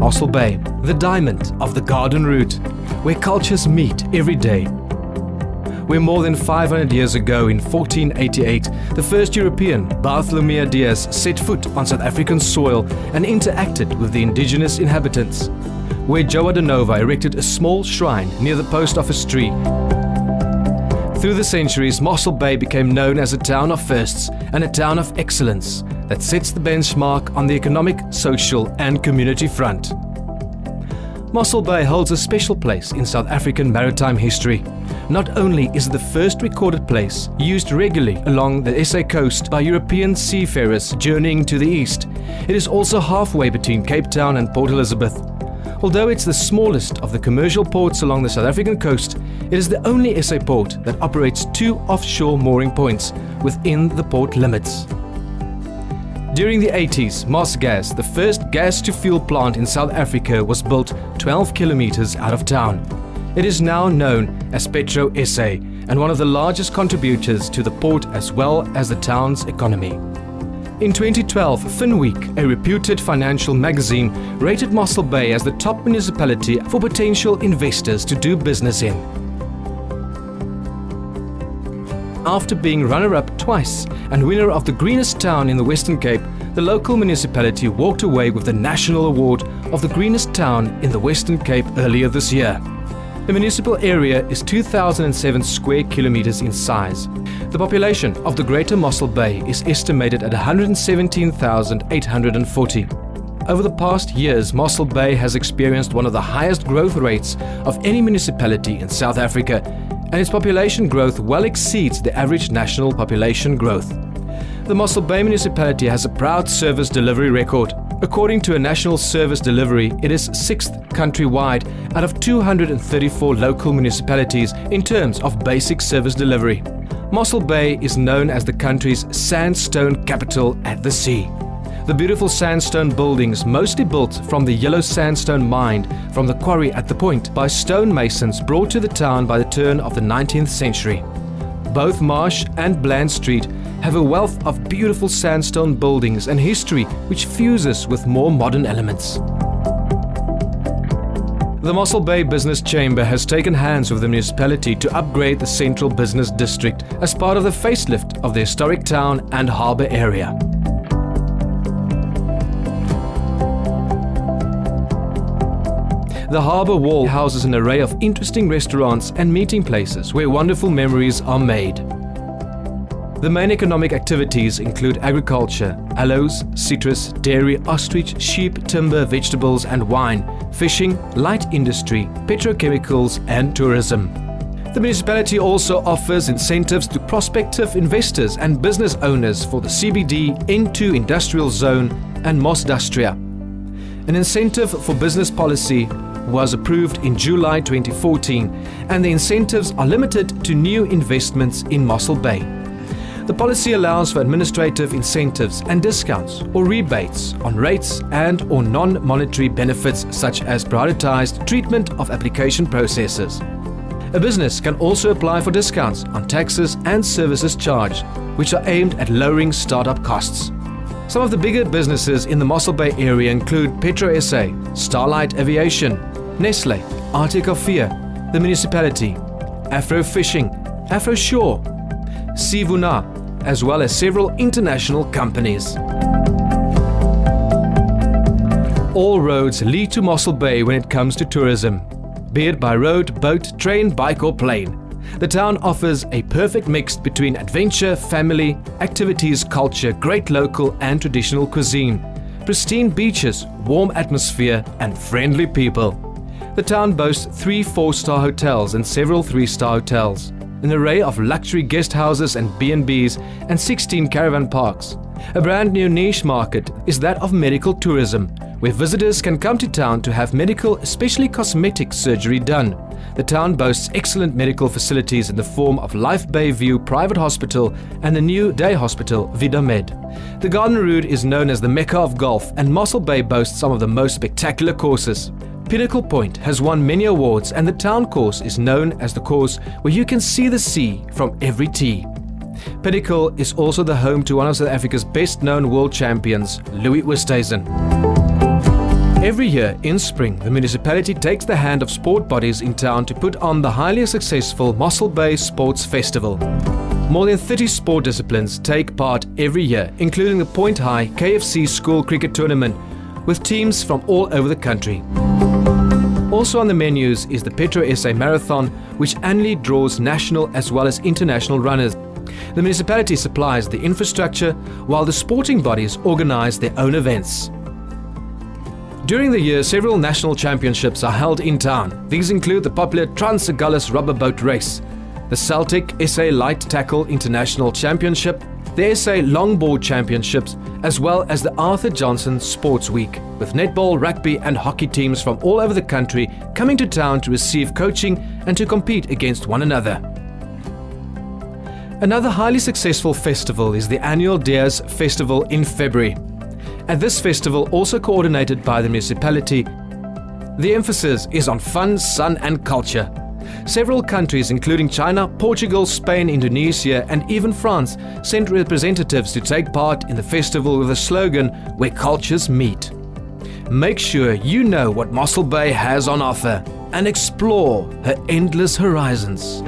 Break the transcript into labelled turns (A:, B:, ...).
A: MosselBay, the diamond of the garden route, where cultures meet every day. Where more than 500 years ago, in 1488, the first European, Bartholomew Diaz, set foot on South African soil and interacted with the indigenous inhabitants. Where João da Nova erected a small shrine near the post office tree. Through the centuries, MosselBay became known as a town of firsts and a town of excellence that sets the benchmark on the economic, social and community front. MosselBay holds a special place in South African maritime history. Not only is it the first recorded place used regularly along the SA coast by European seafarers journeying to the east, it is also halfway between Cape Town and Port Elizabeth. Although it's the smallest of the commercial ports along the South African coast, it is the only SA port that operates 2 offshore mooring points within the port limits. During the 80s, Mossgas, the first gas-to-fuel plant in South Africa, was built 12 kilometers out of town. It is now known as Petro SA and one of the largest contributors to the port as well as the town's economy. In 2012, FinWeek, a reputed financial magazine, rated MosselBay as the top municipality for potential investors to do business in. After being runner-up twice and winner of the greenest town in the Western Cape, the local municipality walked away with the national award of the greenest town in the Western Cape earlier this year. The municipal area is 2,007 square kilometers in size. The population of the Greater MosselBay is estimated at 117,840. Over the past years, MosselBay has experienced one of the highest growth rates of any municipality in South Africa, and its population growth well exceeds the average national population growth. The MosselBay municipality has a proud service delivery record. According to a national service delivery, it is 6th countrywide out of 234 local municipalities in terms of basic service delivery. MosselBay is known as the country's sandstone capital at the sea. The beautiful sandstone buildings, mostly built from the yellow sandstone mined from the quarry at the point by stonemasons brought to the town by the turn of the 19th century. Both Marsh and Bland Street have a wealth of beautiful sandstone buildings and history which fuses with more modern elements. The MosselBay Business Chamber has taken hands with the municipality to upgrade the central business district as part of the facelift of the historic town and harbour area. The harbour wall houses an array of interesting restaurants and meeting places where wonderful memories are made. The main economic activities include agriculture, aloes, citrus, dairy, ostrich, sheep, timber, vegetables and wine, fishing, light industry, petrochemicals and tourism. The municipality also offers incentives to prospective investors and business owners for the CBD, N2 Industrial Zone and Mossdustria. An incentive for business policy was approved in July 2014, and the incentives are limited to new investments in MosselBay. The policy allows for administrative incentives and discounts or rebates on rates and/or non-monetary benefits such as prioritized treatment of application processes. A business can also apply for discounts on taxes and services charged, which are aimed at lowering startup costs. Some of the bigger businesses in the MosselBay area include Petro SA, Starlight Aviation, Nestle, Arctic Coffee, the municipality, Afro Fishing, Afro Shore, Sivuna, as well as several international companies. All roads lead to MosselBay when it comes to tourism, be it by road, boat, train, bike or plane. The town offers a perfect mix between adventure, family, activities, culture, great local and traditional cuisine, pristine beaches, warm atmosphere and friendly people. The town boasts 3 4-star hotels and several 3-star hotels, an array of luxury guest houses and B&Bs and 16 caravan parks. A brand new niche market is that of medical tourism, where visitors can come to town to have medical, especially cosmetic surgery done. The town boasts excellent medical facilities in the form of Life Bay View Private Hospital and the new day hospital VidaMed. The Garden Route is known as the Mecca of golf, and MosselBay boasts some of the most spectacular courses. Pinnacle Point has won many awards, and the town course is known as the course where you can see the sea from every tee. Pinnacle is also the home to one of South Africa's best-known world champions, Louis Oosthuizen. Every year in spring, the municipality takes the hand of sport bodies in town to put on the highly successful MosselBay Sports Festival. More than 30 sport disciplines take part every year, including the Point High KFC School Cricket Tournament, with teams from all over the country. Also on the menus is the Petro SA Marathon, which annually draws national as well as international runners. The municipality supplies the infrastructure, while the sporting bodies organize their own events. During the year, several national championships are held in town. These include the popular Trans-Agulhas rubber boat race, the Celtic SA Light Tackle International Championship, the SA Longboard Championships, as well as the Arthur Johnson Sports Week, with netball, rugby and hockey teams from all over the country coming to town to receive coaching and to compete against one another. Another highly successful festival is the annual Dias Festival in February. At this festival, also coordinated by the municipality, the emphasis is on fun, sun and culture. Several countries including China, Portugal, Spain, Indonesia and even France sent representatives to take part in the festival with the slogan, "Where cultures meet." Make sure you know what MosselBay has on offer and explore her endless horizons.